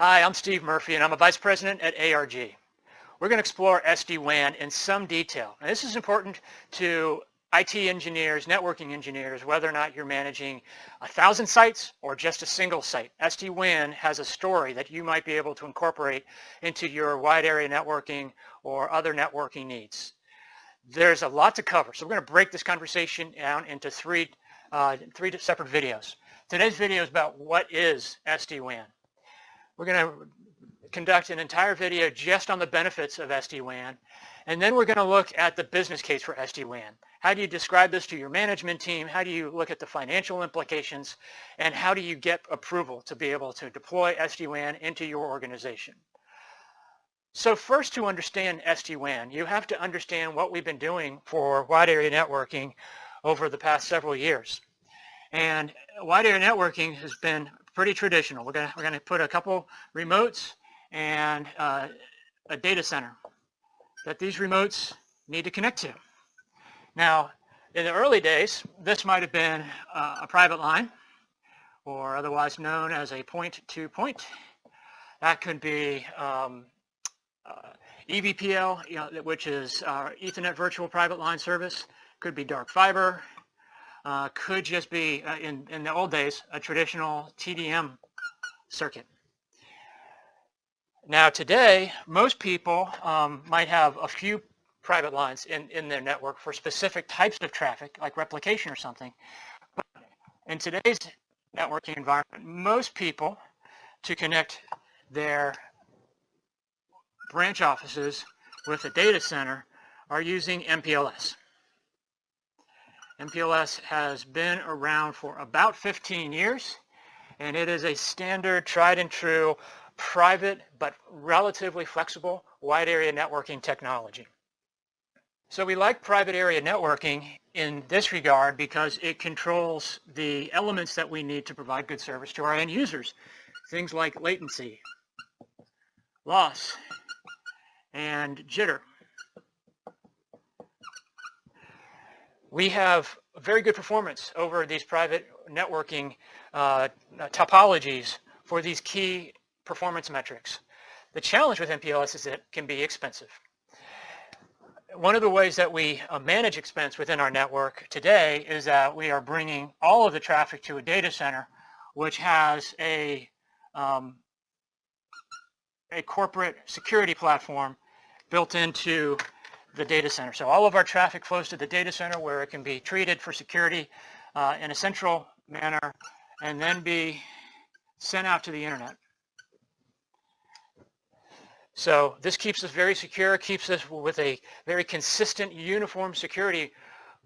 Hi, I'm Steve Murphy, and I'm a Vice President at ARG. We're going to explore SD-WAN in some detail. Now, this is important to IT engineers, networking engineers, whether or not you're managing 1,000 sites or just a single site. SD-WAN has a story that you might be able to incorporate into your wide area networking or other networking needs. There's a lot to cover, so we're going to break this conversation down into three separate videos. Today's video is about what is SD-WAN. We're going to conduct an entire video just on the benefits of SD-WAN, and then we're going to look at the business case for SD-WAN. How do you describe this to your management team? How do you look at the financial implications? And how do you get approval to be able to deploy SD-WAN into your organization? So first, to understand SD-WAN, you have to understand what we've been doing for wide area networking over the past several years. And wide area networking has been pretty traditional. We're going to put a couple remotes and a data center that these remotes need to connect to. Now, in the early days, this might have been a private line, or otherwise known as a point-to-point. That could be EVPL, which is our Ethernet Virtual Private Line Service. Could be dark fiber. Could just be, in the old days, a traditional TDM circuit. Now today, most people might have a few private lines in their network for specific types of traffic, like replication or something. But in today's networking environment, most people, to connect their branch offices with a data center, are using MPLS. MPLS has been around for about 15 years, and it is a standard, tried and true, private but relatively flexible wide area networking technology. So we like private area networking in this regard because it controls the elements that we need to provide good service to our end users. Things like latency, loss, and jitter. We have very good performance over these private networking topologies for these key performance metrics. The challenge with MPLS is that it can be expensive. One of the ways that we manage expense within our network today is that we are bringing all of the traffic to a data center, which has a corporate security platform built into the data center. So all of our traffic flows to the data center where it can be treated for security in a central manner and then be sent out to the internet. So this keeps us very secure, keeps us with a very consistent, uniform security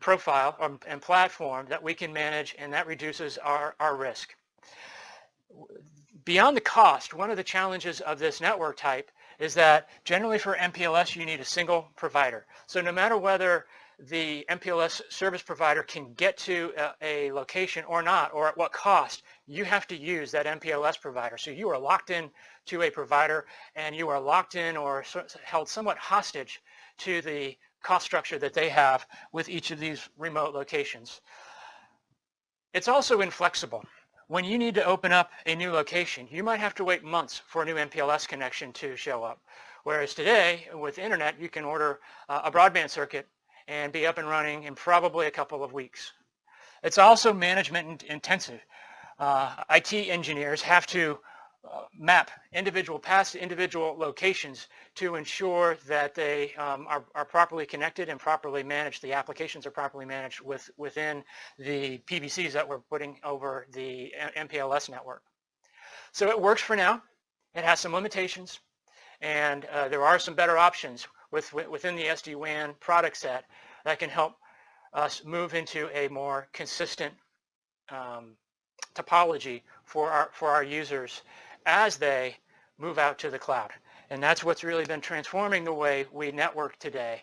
profile and platform that we can manage, and that reduces our risk. Beyond the cost, one of the challenges of this network type is that generally for MPLS you need a single provider. So no matter whether the MPLS service provider can get to a location or not, or at what cost, you have to use that MPLS provider. So you are locked in to a provider, and you are locked in or held somewhat hostage to the cost structure that they have with each of these remote locations. It's also inflexible. When you need to open up a new location, you might have to wait months for a new MPLS connection to show up. Whereas today, with internet, you can order a broadband circuit and be up and running in probably a couple of weeks. It's also management intensive. IT engineers have to map past individual locations to ensure that they are properly connected and properly managed. The applications are properly managed within the PVCs that we're putting over the MPLS network. So it works for now. It has some limitations, and there are some better options within the SD-WAN product set that can help us move into a more consistent topology for our users as they move out to the cloud. And that's what's really been transforming the way we network today,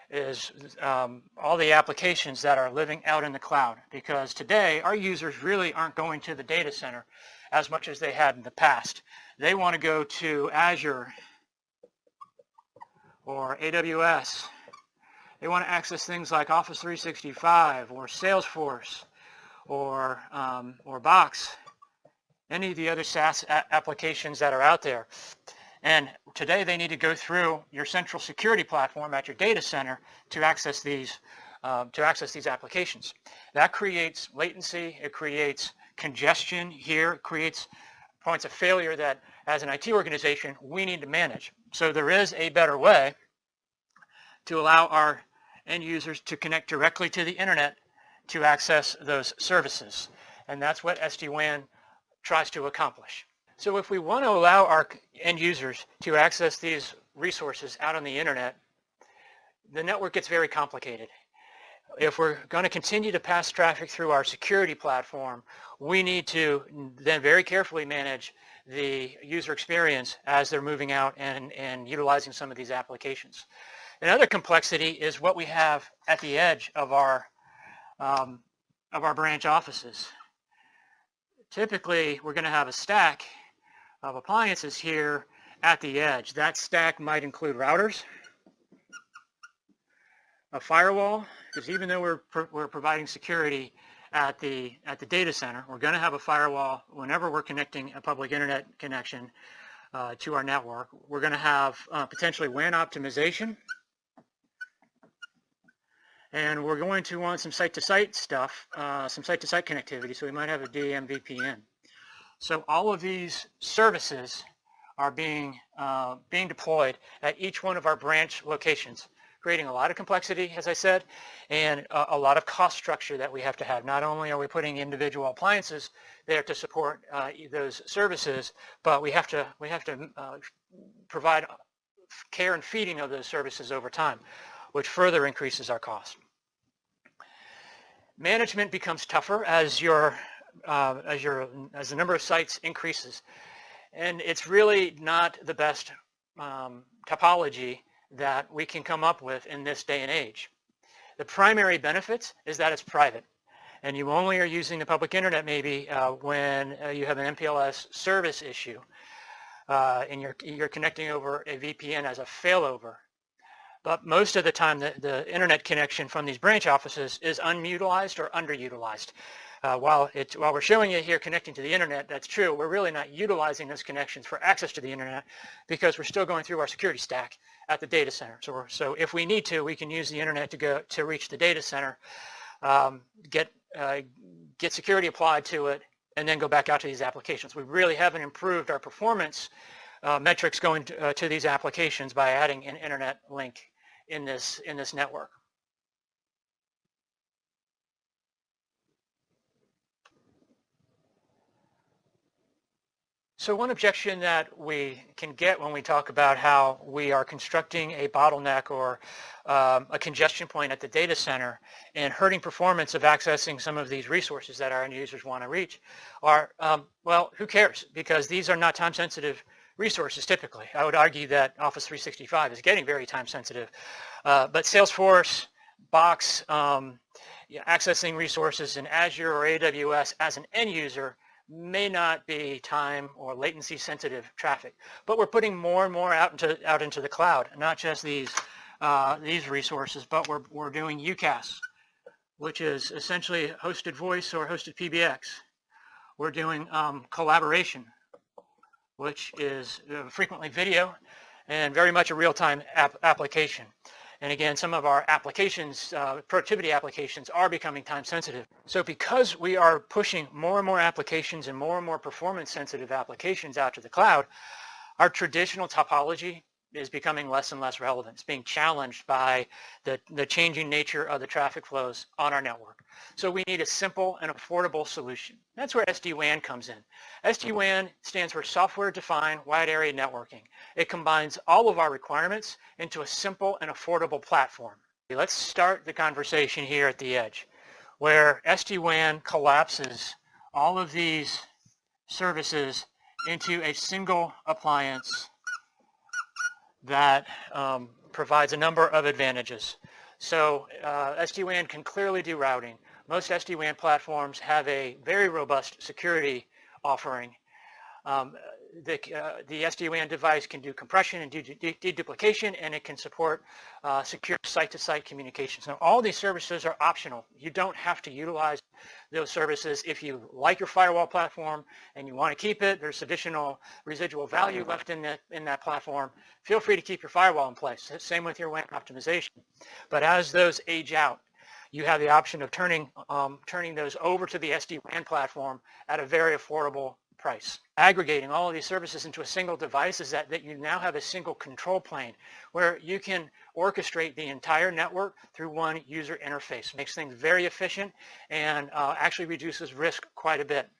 is all the applications that are living out in the cloud. Because today our users really aren't going to the data center as much as they had in the past. They want to go to Azure or AWS. They want to access things like Office 365 or Salesforce or Box any of the other SaaS applications that are out there. And today they need to go through your central security platform at your data center to access these applications. That creates latency, it creates congestion here, it creates points of failure that as an IT organization we need to manage. So there is a better way to allow our end users to connect directly to the internet to access those services. And that's what SD-WAN tries to accomplish. So if we want to allow our end users to access these resources out on the internet, the network gets very complicated. If we're going to continue to pass traffic through our security platform, we need to then very carefully manage the user experience as they're moving out and utilizing some of these applications. Another complexity is what we have at the edge of our branch offices. Typically, we're going to have a stack of appliances here at the edge. That stack might include routers, a firewall, because even though we're providing security at the data center, we're going to have a firewall whenever we're connecting a public internet connection to our network. We're going to have potentially WAN optimization, and we're going to want some site-to-site stuff, some site-to-site connectivity, so we might have a dmvpn. So all of these services are being deployed at each one of our branch locations, creating a lot of complexity, as I said, and a lot of cost structure that we have to have. Not only are we putting individual appliances there to support those services, but we have to provide care and feeding of those services over time, which further increases our cost. Management becomes tougher as the number of sites increases, and it's really not the best topology that we can come up with in this day and age. The primary benefit is that it's private, and you only are using the public internet maybe when you have an MPLS service issue, and you're connecting over a VPN as a failover. But most of the time the internet connection from these branch offices is unutilized or underutilized. While we're showing you here connecting to the internet, that's true, we're really not utilizing those connections for access to the internet because we're still going through our security stack at the data center. So if we need to, we can use the internet to reach the data center, get security applied to it, and then go back out to these applications. We really haven't improved our performance metrics going to these applications by adding an internet link in this network. So one objection that we can get when we talk about how we are constructing a bottleneck or a congestion point at the data center and hurting performance of accessing some of these resources that our end users want to reach are, well, who cares? Because these are not time-sensitive resources typically. I would argue that Office 365 is getting very time-sensitive, but Salesforce, Box, accessing resources in Azure or AWS as an end user may not be time or latency sensitive traffic, but we're putting more and more out into the cloud, not just these resources, but we're doing UCaaS, which is essentially hosted voice or hosted PBX. We're doing collaboration, which is frequently video and very much a real-time application. And again, some of our applications, productivity applications, are becoming time sensitive. So because we are pushing more and more applications and more performance sensitive applications out to the cloud, our traditional topology is becoming less and less relevant. It's being challenged by the changing nature of the traffic flows on our network. So we need a simple and affordable solution. That's where SD-WAN comes in. SD-WAN stands for Software Defined Wide Area Networking. It combines all of our requirements into a simple and affordable platform. Let's start the conversation here at the edge, where SD-WAN collapses all of these services into a single appliance that provides a number of advantages. So SD-WAN can clearly do routing. Most SD-WAN platforms have a very robust security offering. the SD-WAN device can do compression and deduplication, and it can support secure site-to-site communications. Now, all these services are optional. You don't have to utilize those services. If you like your firewall platform and you want to keep it, there's additional residual value left in that platform, feel free to keep your firewall in place. Same with your WAN optimization. But as those age out, you have the option of turning those over to the SD-WAN platform at a very affordable price. Aggregating all of these services into a single device is that you now have a single control plane where you can orchestrate the entire network through one user interface. Makes things very efficient and actually reduces risk quite a bit.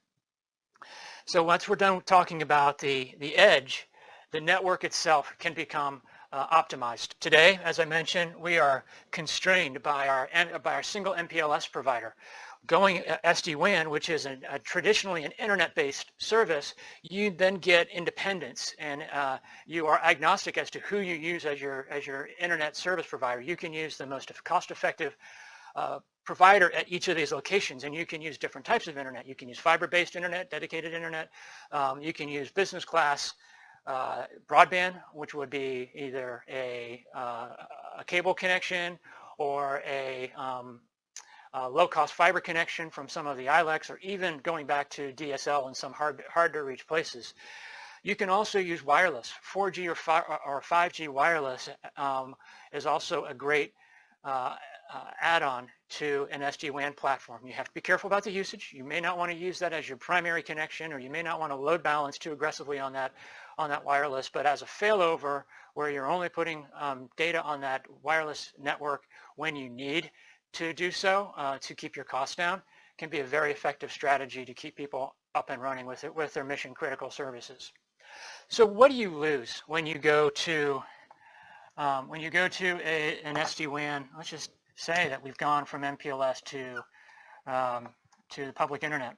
So once we're done talking about the edge, the network itself can become optimized. Today, as I mentioned, we are constrained by our single MPLS provider. Going SD-WAN, which is traditionally an internet-based service, you then get independence, and you are agnostic as to who you use as your internet service provider. You can use the most cost-effective provider at each of these locations, and you can use different types of internet. You can use fiber-based internet, dedicated internet. You can use business class broadband, which would be either a cable connection or a low-cost fiber connection from some of the ILECs, or even going back to DSL in some hard-to-reach places. You can also use wireless. 4G or 5G wireless is also a great add-on to an SD-WAN platform. You have to be careful about the usage. You may not want to use that as your primary connection, or you may not want to load balance too aggressively on that wireless, but as a failover where you're only putting data on that wireless network when you need to do so to keep your costs down, can be a very effective strategy to keep people up and running with their mission critical services. So what do you lose when you go to an SD-WAN? Let's just say that we've gone from MPLS to the public internet.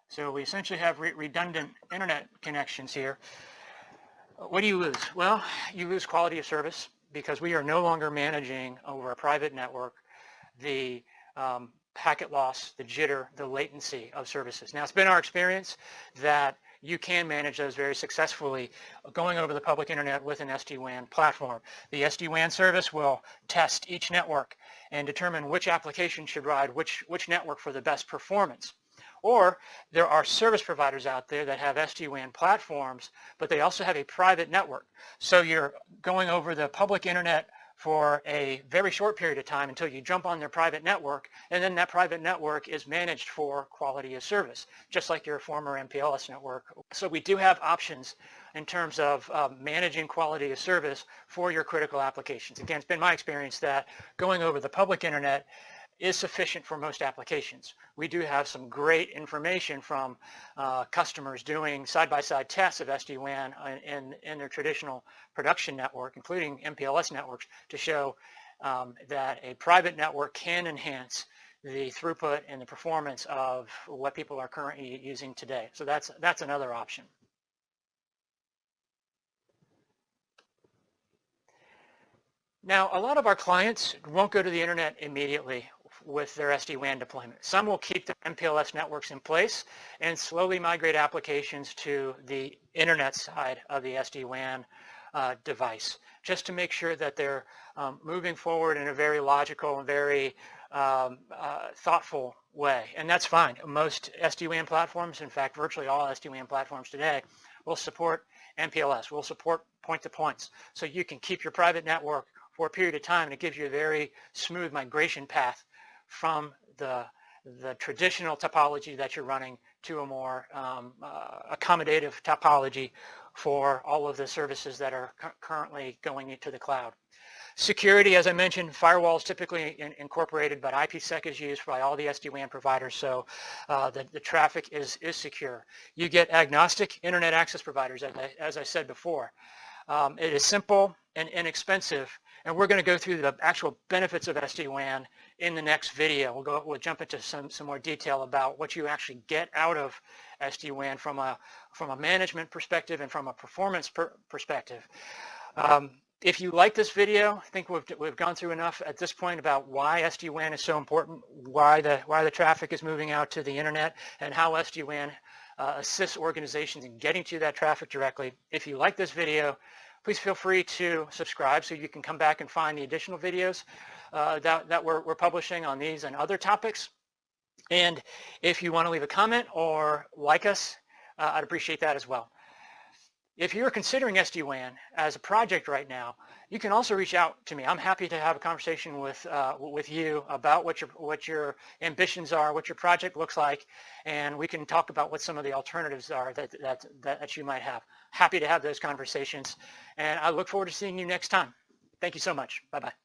So we essentially have redundant internet connections here. What do you lose? Well, you lose quality of service, because we are no longer managing over a private network the packet loss, the jitter, the latency of services. Now, it's been our experience that you can manage those very successfully going over the public internet with an SD-WAN platform. The SD-WAN service will test each network and determine which application should ride which network for the best performance. Or there are service providers out there that have SD-WAN platforms, but they also have a private network. So you're going over the public internet for a very short period of time until you jump on their private network, and then that private network is managed for quality of service, just like your former MPLS network. So we do have options in terms of managing quality of service for your critical applications. Again, it's been my experience that going over the public internet is sufficient for most applications. We do have some great information from customers doing side-by-side tests of SD-WAN in their traditional production network, including MPLS networks, to show that a private network can enhance the throughput and the performance of what people are currently using today. So that's another option. Now, a lot of our clients won't go to the internet immediately with their SD-WAN deployment. Some will keep their MPLS networks in place and slowly migrate applications to the internet side of the SD-WAN device, just to make sure that they're moving forward in a very logical and very thoughtful way. And that's fine. Most SD-WAN platforms, in fact, virtually all SD-WAN platforms today, will support MPLS, will support point-to-points. So you can keep your private network for a period of time, and it gives you a very smooth migration path from the traditional topology that you're running to a more accommodative topology for all of the services that are currently going into the cloud. Security, as I mentioned, firewalls typically incorporated, but IPsec is used by all the SD-WAN providers, so the traffic is secure. You get agnostic internet access providers, as I said before. It is simple and inexpensive, and we're going to go through the actual benefits of SD-WAN in the next video. We'll jump into some more detail about what you actually get out of SD-WAN from a management perspective and from a performance perspective. If you like this video, I think we've gone through enough at this point about why SD-WAN is so important, why the traffic is moving out to the internet, and how SD-WAN assist organizations in getting to that traffic directly. If you like this video, please feel free to subscribe so you can come back and find the additional videos that we're publishing on these and other topics. And if you want to leave a comment or like us, I'd appreciate that as well. If you're considering SD-WAN as a project right now, you can also reach out to me. I'm happy to have a conversation with you about what your ambitions are, what your project looks like, and we can talk about what some of the alternatives are that you might have. Happy to have those conversations, and I look forward to seeing you next time. Thank you so much. Bye-bye.